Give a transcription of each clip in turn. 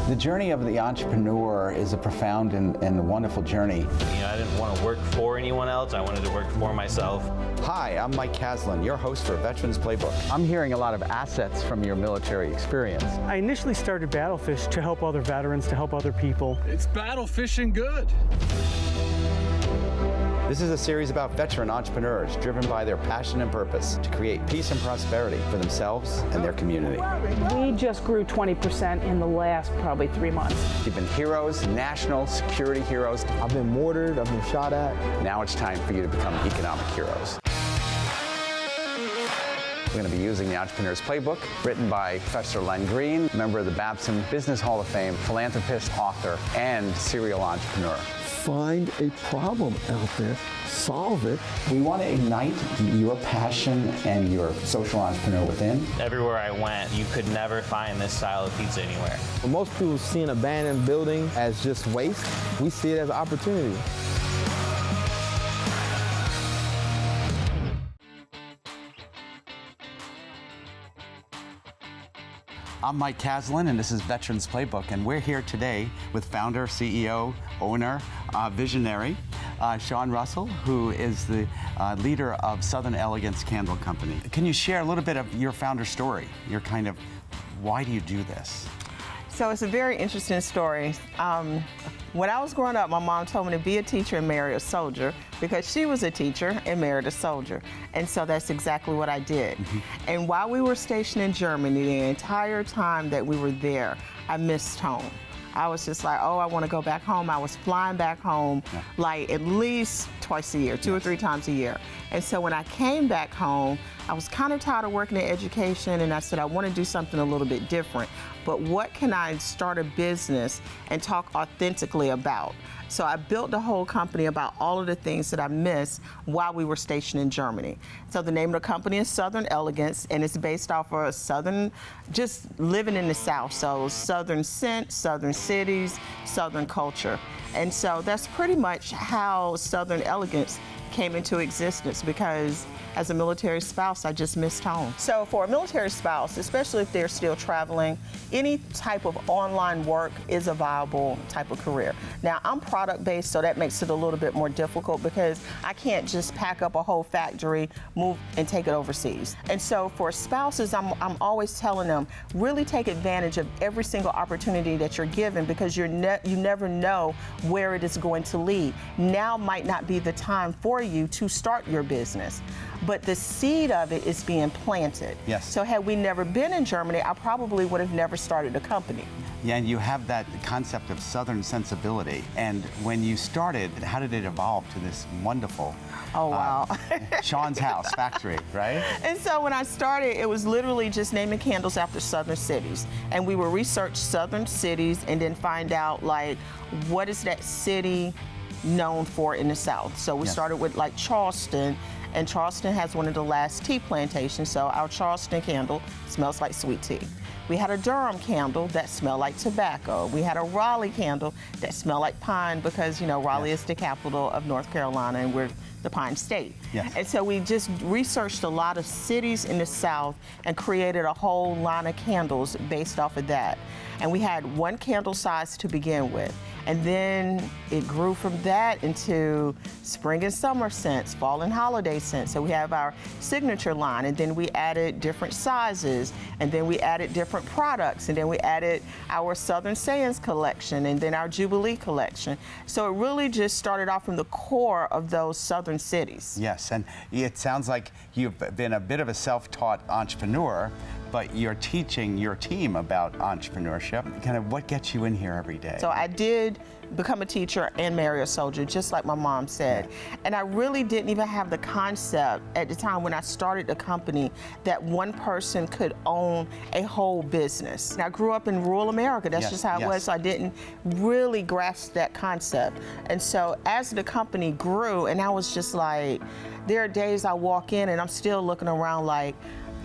The journey of the entrepreneur is a profound and wonderful journey. You know, I didn't want to work for anyone else. I wanted to work for myself. Hi, I'm Mike Caslin, your host for Veterans Playbook. I'm hearing a lot of assets from your military experience. I initially started Battlefish to help other veterans, to help other people. It's battle fishing good. This is a series about veteran entrepreneurs driven by their passion and purpose to create peace and prosperity for themselves and their community. We just grew 20% in the last probably 3 months. You've been heroes, national security heroes. I've been mortared, I've been shot at. Now it's time for you to become economic heroes. We're going to be using the Entrepreneur's Playbook, written by Professor Len Green, member of the Babson Business Hall of Fame, philanthropist, author, and serial entrepreneur. Find a problem out there, solve it. We want to ignite your passion and your social entrepreneur within. Everywhere I went, you could never find this style of pizza anywhere. Most people see an abandoned building as just waste. We see it as an opportunity. I'm Mike Caslin, and this is Veterans Playbook, and we're here today with founder, CEO, owner, visionary, Sean Russell, who is the leader of Southern Elegance Candle Company. Can you share a little bit of your founder story? Your kind of, why do you do this? So it's a very interesting story. When I was growing up, my mom told me to be a teacher and marry a soldier because she was a teacher and married a soldier. And so that's exactly what I did. And while we were stationed in Germany, the entire time that we were there, I missed home. I was just like, oh, I want to go back home. I was flying back home like at least twice a year, 2 or 3 times a year. And so when I came back home, I was kind of tired of working in education, and I said, I want to do something a little bit different. But what can I start a business and talk authentically about? So I built the whole company about all of the things that I missed while we were stationed in Germany. So the name of the company is Southern Elegance, and it's based off of Southern, just living in the South. So Southern scent, Southern cities, Southern culture. And so that's pretty much how Southern Elegance came into existence, because as a military spouse, I just missed home. So for a military spouse, especially if they're still traveling, any type of online work is a viable type of career. Now, I'm product-based, so that makes it a little bit more difficult because I can't just pack up a whole factory, move and take it overseas. And so for spouses, I'm always telling them, really take advantage of every single opportunity that you're given, because you never know where it is going to lead. Now might not be the time for you to start your business, but the seed of it is being planted. Yes. So had we never been in Germany, I probably would have never started a company. Yeah, and you have that concept of Southern sensibility. And when you started, how did it evolve to this wonderful Oh, wow. Sean's House factory, right? And so when I started, it was literally just naming candles after Southern cities. And we would research Southern cities and then find out, like, what is that city known for in the South? So we started with, like, Charleston. And Charleston has one of the last tea plantations, so our Charleston candle smells like sweet tea. We had a Durham candle that smelled like tobacco. We had a Raleigh candle that smelled like pine because, you know, Raleigh is the capital of North Carolina and we're the Pine State. And so we just researched a lot of cities in the South and created a whole line of candles based off of that. And we had one candle size to begin with. And then it grew from that into spring and summer scents, fall and holiday scents. So we have our signature line, and then we added different sizes, and then we added different products, and then we added our Southern Sayings collection, and then our Jubilee collection. So it really just started off from the core of those Southern cities. Yes, and it sounds like you've been a bit of a self-taught entrepreneur, but you're teaching your team about entrepreneurship. Kind of what gets you in here every day? So I did become a teacher and marry a soldier, just like my mom said. And I really didn't even have the concept at the time when I started the company that one person could own a whole business. And I grew up in rural America. That's just how it was. So I didn't really grasp that concept. And so as the company grew, and I was just like, there are days I walk in and I'm still looking around like,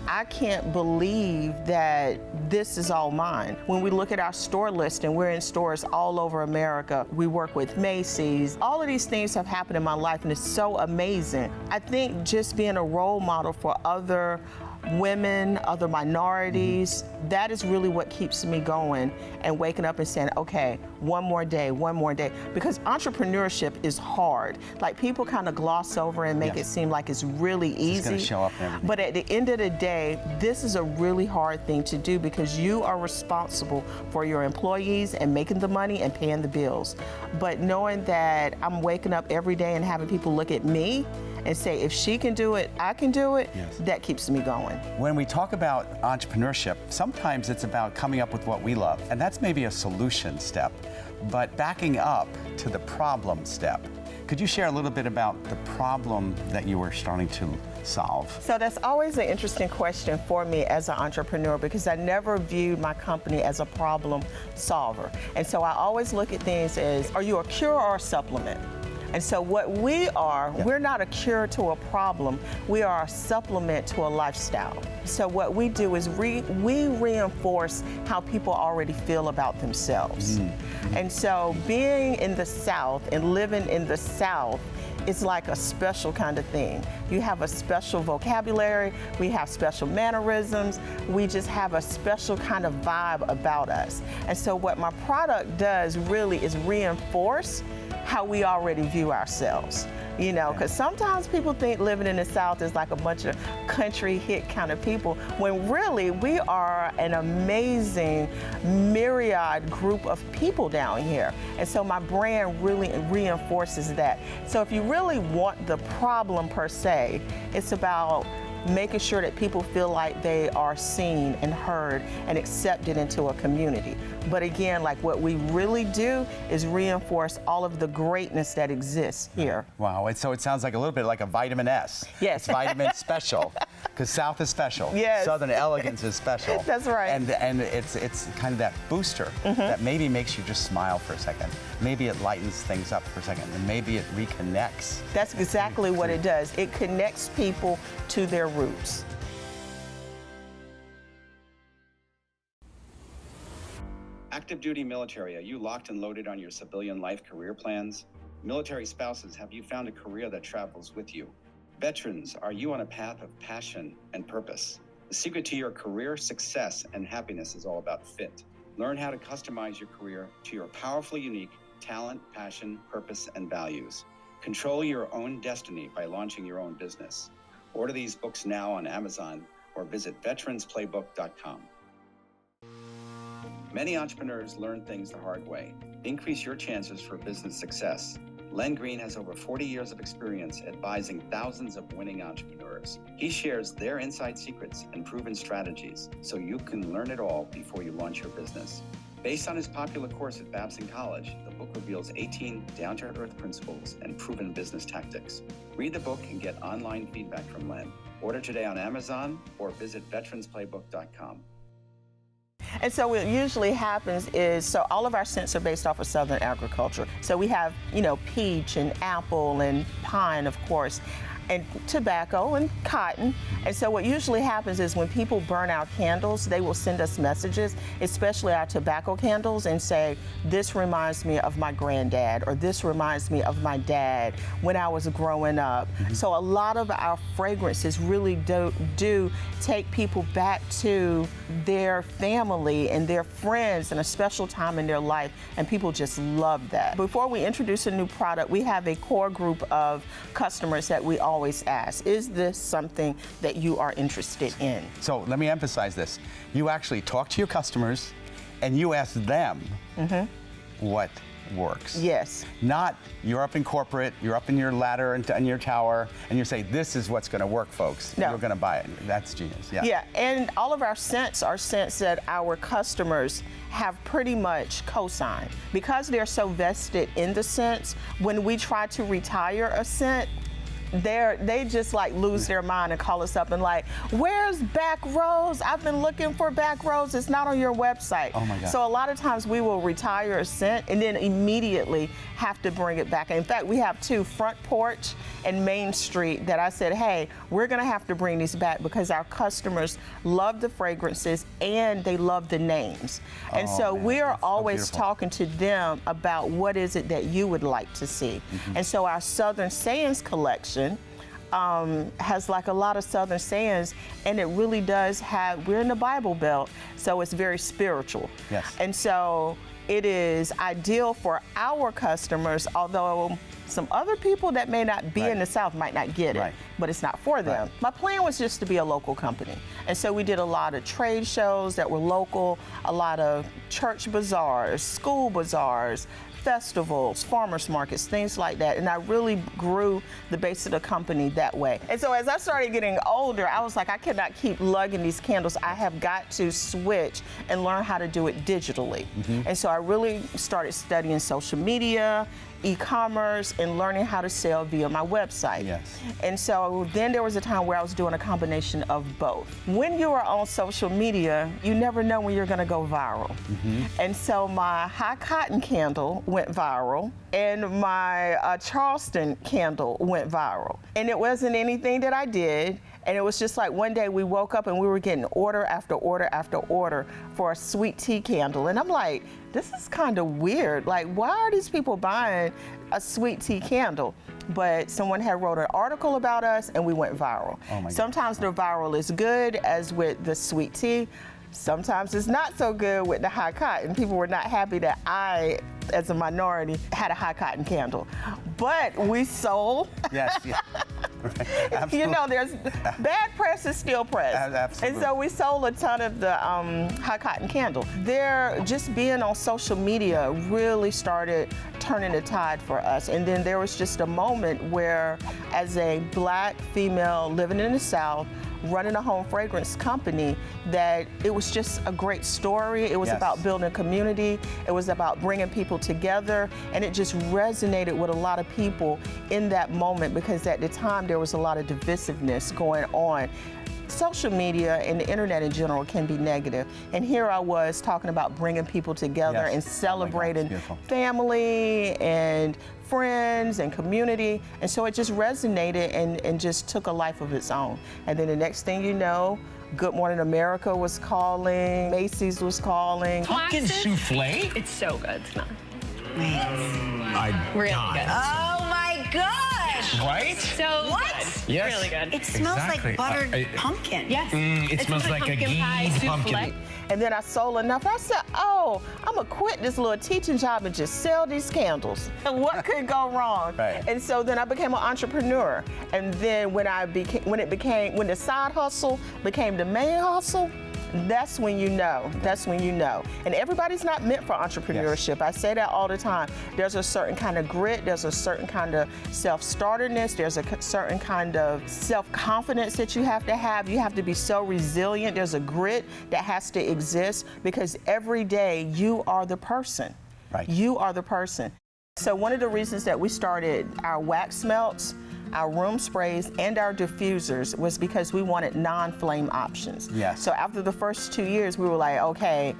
I can't believe that this is all mine. When we look at our store list, and we're in stores all over America, we work with Macy's. All of these things have happened in my life, and it's so amazing. I think just being a role model for other women, other minorities. That is really what keeps me going and waking up and saying, okay, one more day. Because entrepreneurship is hard. Like, people kind of gloss over and make it seem like it's really easy. It's gonna show up and everything. But at the end of the day, this is a really hard thing to do because you are responsible for your employees and making the money and paying the bills. But knowing that I'm waking up every day and having people look at me and say, if she can do it, I can do it, that keeps me going. When we talk about entrepreneurship, sometimes it's about coming up with what we love, and that's maybe a solution step, but backing up to the problem step. Could you share a little bit about the problem that you were starting to solve? So that's always an interesting question for me as an entrepreneur, because I never viewed my company as a problem solver. And so I always look at things as, are you a cure or a supplement? And so what we are, we're not a cure to a problem, we are a supplement to a lifestyle. So what we do is we reinforce how people already feel about themselves. And so being in the South and living in the South, it's like a special kind of thing. You have a special vocabulary, we have special mannerisms, we just have a special kind of vibe about us. And so what my product does really is reinforce how we already view ourselves. You know, because sometimes people think living in the South is like a bunch of country hit kind of people, when really we are an amazing myriad group of people down here. And so my brand really reinforces that. So if you really want the problem per se, it's about making sure that people feel like they are seen and heard and accepted into a community. But again, like, what we really do is reinforce all of the greatness that exists here. Wow, so it sounds like a little bit like a vitamin S. Yes. It's vitamin special, because South is special. Yes. Southern Elegance is special. That's right. And it's kind of that booster that maybe makes you just smile for a second. Maybe it lightens things up for a second, and maybe it reconnects. That's exactly what it does. It connects people to their roots. Active duty military, are you locked and loaded on your civilian life career plans? Military spouses, have you found a career that travels with you? Veterans, are you on a path of passion and purpose? The secret to your career success and happiness is all about fit. Learn how to customize your career to your powerfully unique talent, passion, purpose, and values. Control your own destiny by launching your own business. Order these books now on Amazon or visit veteransplaybook.com. Many entrepreneurs learn things the hard way. Increase your chances for business success. Len Green has over 40 years of experience advising thousands of winning entrepreneurs. He shares their inside secrets and proven strategies so you can learn it all before you launch your business. Based on his popular course at Babson College, the book reveals 18 down-to-earth principles and proven business tactics. Read the book and get online feedback from Len. Order today on Amazon or visit veteransplaybook.com. And so what usually happens is, so all of our scents are based off of Southern agriculture. So we have, you know, peach and apple and pine, of course, and tobacco and cotton. And so what usually happens is when people burn out candles, they will send us messages, especially our tobacco candles, and say, this reminds me of my granddad, or this reminds me of my dad when I was growing up. So a lot of our fragrances really do take people back to their family and their friends and a special time in their life, and people just love that. Before we introduce a new product, we have a core group of customers that we always ask, is this something that you are interested in? So let me emphasize this. You actually talk to your customers and you ask them what works. Yes. Not you're up in corporate, you're up in your ladder and your tower, and you say, this is what's going to work, folks. No. You're going to buy it. That's genius. Yeah. Yeah, and all of our scents are scents that our customers have pretty much co-signed. Because they're so vested in the scents, when we try to retire a scent, they just like lose their mind and call us up and like, where's Back Rose? I've been looking for Back Rose. It's not on your website. Oh my God. So a lot of times we will retire a scent and then immediately have to bring it back. In fact, we have two, Front Porch and Main Street, that I said, hey, we're gonna have to bring these back because our customers love the fragrances and they love the names. And so man, we are that's so always beautiful. talking to them about what is it that you would like to see. And so our Southern Sayings collection has like a lot of Southern sayings, and it really does have, we're in the Bible Belt, so it's very spiritual. Yes. And so it is ideal for our customers, although some other people that may not be in the South might not get it, but it's not for them. Right. My plan was just to be a local company. And so we did a lot of trade shows that were local, a lot of church bazaars, school bazaars, festivals, farmers markets, things like that. And I really grew the base of the company that way. And so as I started getting older, I was like, I cannot keep lugging these candles. I have got to switch and learn how to do it digitally. And so I really started studying social media, e-commerce, and learning how to sell via my website. Yes. And so then there was a time where I was doing a combination of both. When you are on social media, you never know when you're gonna go viral. And so my high cotton candle went viral, and my Charleston candle went viral. And it wasn't anything that I did. And it was just like one day we woke up and we were getting order after order after order for a sweet tea candle. And I'm like, this is kind of weird. Like, why are these people buying a sweet tea candle? But someone had wrote an article about us and we went viral. Oh my Sometimes the viral is good, as with the sweet tea. Sometimes it's not so good with the high cotton. People were not happy that I, as a minority, had a high cotton candle. But we sold. Yes, yeah. Right. You know, there's bad press is still press. Absolutely. And so we sold a ton of the high cotton candle. Just being on social media really started turning the tide for us. And then there was just a moment where, as a Black female living in the South, running a home fragrance company, that it was just a great story. It was about building a community. It was about bringing people together. And it just resonated with a lot of people in that moment, because at the time there was a lot of divisiveness going on. Social media and the internet in general can be negative. And here I was talking about bringing people together and celebrating family and friends and community. And so it just resonated and just took a life of its own. And then the next thing you know, Good Morning America was calling, Macy's was calling. Pumpkin souffle? It's so good. It's not. Really good. Oh my gosh! Right? So What? good. Yes. Really good. It smells Exactly. like buttered pumpkin. Yes. It smells like a ghee pumpkin. And then I sold enough. I said, oh, I'm gonna quit this little teaching job and just sell these candles. And what could go wrong? Right. And so then I became an entrepreneur. And then when the side hustle became the main hustle, that's when you know. That's when you know. And everybody's not meant for entrepreneurship. I say that all the time. There's a certain kind of grit. There's a certain kind of self-starterness. There's a certain kind of self-confidence that you have to have. You have to be so resilient. There's a grit that has to exist, because every day you are the person. Right. You are the person. So one of the reasons that we started our wax melts, our room sprays, and our diffusers was because we wanted non-flame options. Yes. So after the first 2 years, we were like, okay,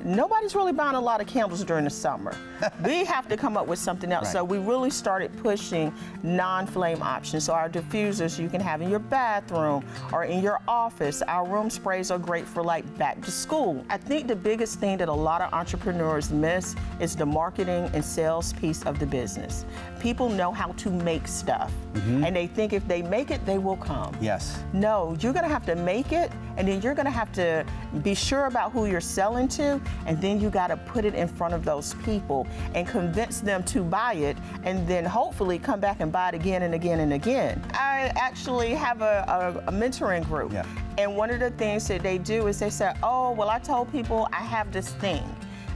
nobody's really buying a lot of candles during the summer. We have to come up with something else. Right. So we really started pushing non-flame options. So our diffusers you can have in your bathroom or in your office. Our room sprays are great for like back to school. I think the biggest thing that a lot of entrepreneurs miss is the marketing and sales piece of the business. People know how to make stuff, and they think if they make it, they will come. Yes. No, you're gonna have to make it, and then you're gonna have to be sure about who you're selling to, and then you gotta put it in front of those people and convince them to buy it, and then hopefully come back and buy it again and again and again. I actually have a mentoring group, and one of the things that they do is they say, oh, well, I told people I have this thing.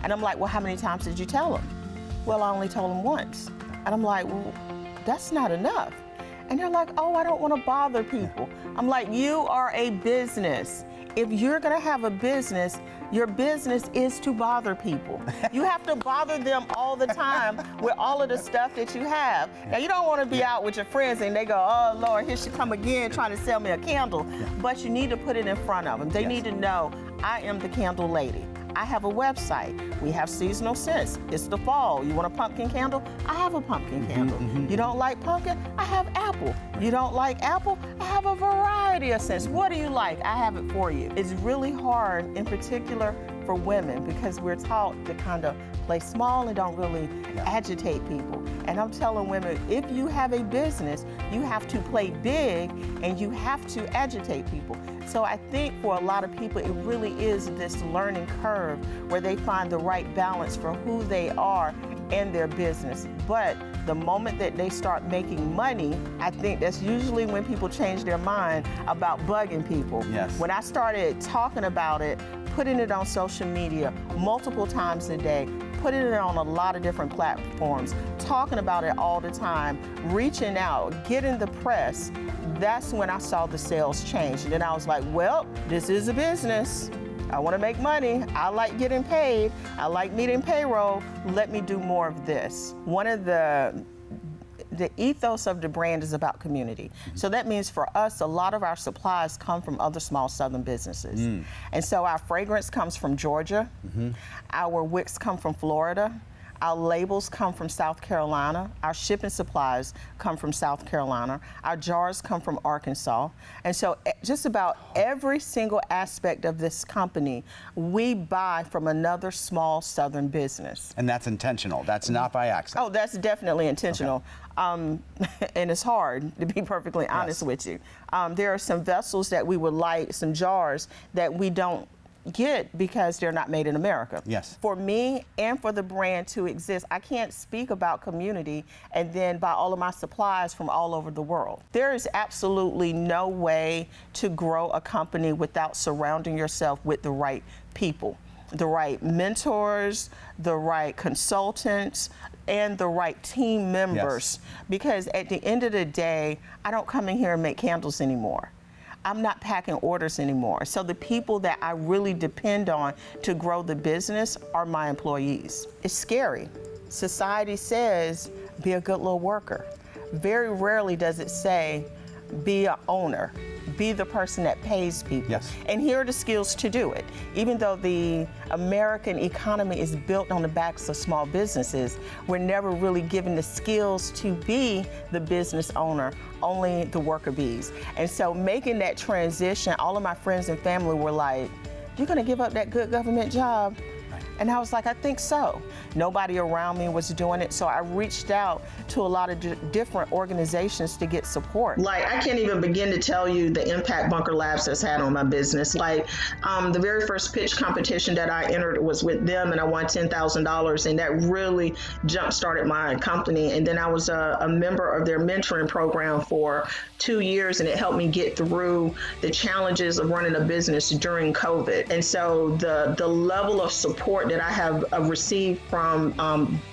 And I'm like, well, how many times did you tell them? Well, I only told them once. And I'm like, well, that's not enough. And they're like, oh, I don't want to bother people. I'm like, you are a business. If you're going to have a business, your business is to bother people. You have to bother them all the time with all of the stuff that you have. Now, you don't want to be out with your friends and they go, oh, Lord, here she come again trying to sell me a candle. But you need to put it in front of them. They need to know, I am the candle lady. I have a website. We have seasonal scents. It's the fall. You want a pumpkin candle? I have a pumpkin candle. You don't like pumpkin? I have apple. You don't like apple? I have a variety of scents. What do you like? I have it for you. It's really hard, in particular for women because we're taught to kind of play small and don't really agitate people. And I'm telling women, if you have a business, you have to play big and you have to agitate people. So I think for a lot of people, it really is this learning curve where they find the right balance for who they are and their business. But the moment that they start making money, I think that's usually when people change their mind about bugging people. Yes. When I started talking about it, putting it on social media multiple times a day, putting it on a lot of different platforms, talking about it all the time, reaching out, getting the press, that's when I saw the sales change. And then I was like, well, this is a business. I want to make money. I like getting paid. I like meeting payroll. Let me do more of this. One of the ethos of the brand is about community. So that means for us, a lot of our supplies come from other small Southern businesses. And so our fragrance comes from Georgia. Our wicks come from Florida. Our labels come from South Carolina. Our shipping supplies come from South Carolina. Our jars come from Arkansas. And so just about every single aspect of this company, we buy from another small Southern business. And that's intentional. That's not by accident. Oh, that's definitely intentional. Okay. And it's hard, to be perfectly honest with you. There are some vessels that we would like, some jars that we don't get because they're not made in America. Yes. For me and for the brand to exist, I can't speak about community and then buy all of my supplies from all over the world. There is absolutely no way to grow a company without surrounding yourself with the right people, the right mentors, the right consultants, and the right team members. Because at the end of the day, I don't come in here and make candles anymore. I'm not packing orders anymore. So the people that I really depend on to grow the business are my employees. It's scary. Society says, be a good little worker. Very rarely does it say, be an owner. Be the person that pays people. Yes. And here are the skills to do it. Even though the American economy is built on the backs of small businesses, we're never really given the skills to be the business owner, only the worker bees. And so making that transition, all of my friends and family were like, you're gonna give up that good government job? And I was like, I think so. Nobody around me was doing it, so I reached out to a lot of different organizations to get support. Like, I can't even begin to tell you the impact Bunker Labs has had on my business. Like, the very first pitch competition that I entered was with them, and I won $10,000, and that really jump-started my company. And then I was a member of their mentoring program for 2 years, and it helped me get through the challenges of running a business during COVID. And so the level of support that I have received from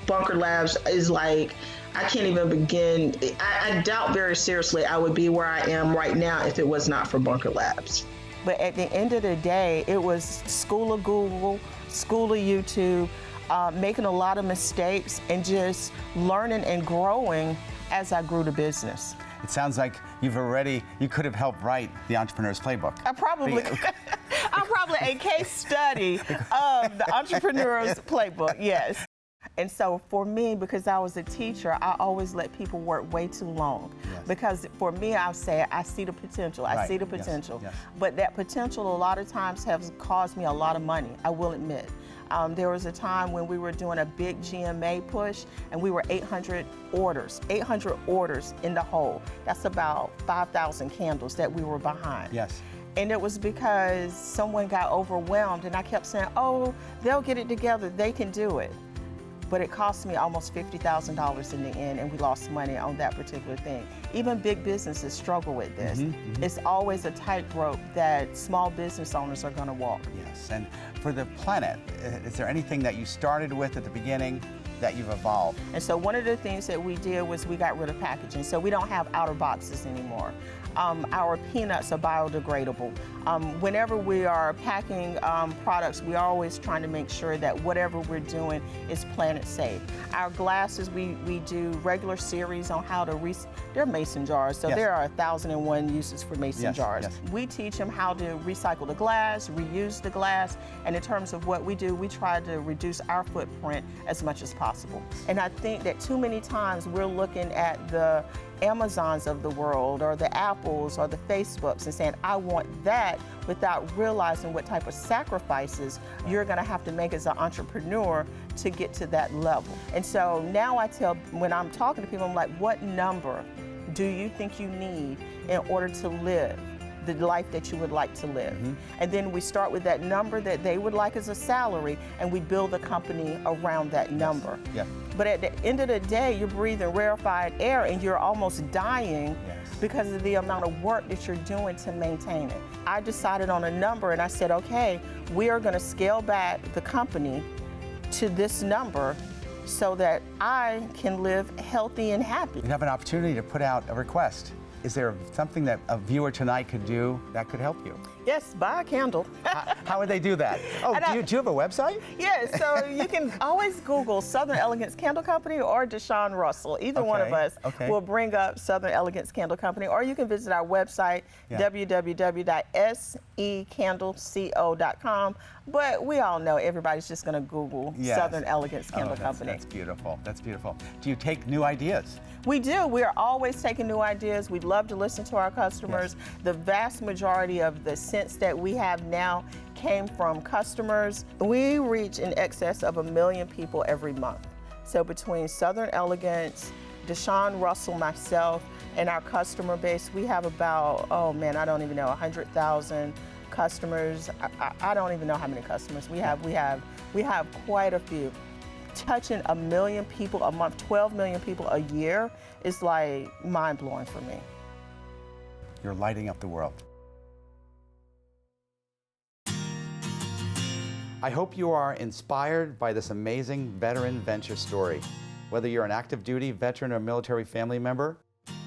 Bunker Labs is like, I can't even begin. I doubt very seriously I would be where I am right now if it was not for Bunker Labs. But at the end of the day, it was school of Google, school of YouTube, making a lot of mistakes and just learning and growing as I grew the business. It sounds like you could have helped write the Entrepreneur's Playbook. I probably, I'm probably a case study of the Entrepreneur's Playbook, yes. And so for me, because I was a teacher, I always let people work way too long. Yes. Because for me, I'll say, I see the potential, I see the potential. Yes. Yes. But that potential a lot of times has caused me a lot of money, I will admit. There was a time when we were doing a big GMA push and we were 800 orders in the hole. That's about 5,000 candles that we were behind. Yes. And it was because someone got overwhelmed and I kept saying, oh, they'll get it together, they can do it. But it cost me almost $50,000 in the end, and we lost money on that particular thing. Even big businesses struggle with this. It's always a tightrope that small business owners are gonna walk. Yes, and for the planet, is there anything that you started with at the beginning that you've evolved? And so one of the things that we did was we got rid of packaging. So we don't have outer boxes anymore. Our peanuts are biodegradable. Whenever we are packing products, we are always trying to make sure that whatever we're doing is planet safe. Our glasses, we do regular series on how to they're mason jars, so there are 1,001 uses for mason jars. We teach them how to recycle the glass, reuse the glass, and in terms of what we do, we try to reduce our footprint as much as possible. possible. And I think that too many times we're looking at the Amazons of the world or the Apples or the Facebooks and saying, I want that, without realizing what type of sacrifices you're gonna have to make as an entrepreneur to get to that level. And so now I tell, when I'm talking to people, I'm like, what number do you think you need in order to live the life that you would like to live? And then we start with that number that they would like as a salary, and we build a company around that number. Yeah. But at the end of the day, you're breathing rarefied air and you're almost dying because of the amount of work that you're doing to maintain it. I decided on a number and I said, okay, we are gonna scale back the company to this number so that I can live healthy and happy. You have an opportunity to put out a request. Is there something that a viewer tonight could do that could help you? Yes, buy a candle. How would they do that? Oh, do you have a website? Yes, so you can always Google Southern Elegance Candle Company or Deshaun Russell. Either one of us will bring up Southern Elegance Candle Company, or you can visit our website, www.secandleco.com. But we all know everybody's just going to Google Southern Elegance Candle Company. That's beautiful. That's beautiful. Do you take new ideas? We do. We're always taking new ideas. We'd love to listen to our customers. The vast majority of the scents that we have now came from customers. We reach in excess of 1 million people every month. So between Southern Elegance, Deshaun Russell, myself, and our customer base, we have about, oh man, I don't even know, 100,000 customers. I don't even know how many customers we have. We have quite a few. Touching 1 million people a month, 12 million people a year is like mind-blowing for me. You're lighting up the world. I hope you are inspired by this amazing veteran venture story. Whether you're an active duty veteran or military family member,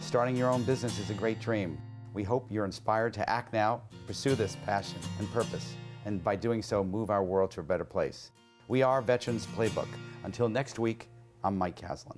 starting your own business is a great dream. We hope you're inspired to act now, pursue this passion and purpose, and by doing so, move our world to a better place. We are Veterans Playbook. Until next week, I'm Mike Caslin.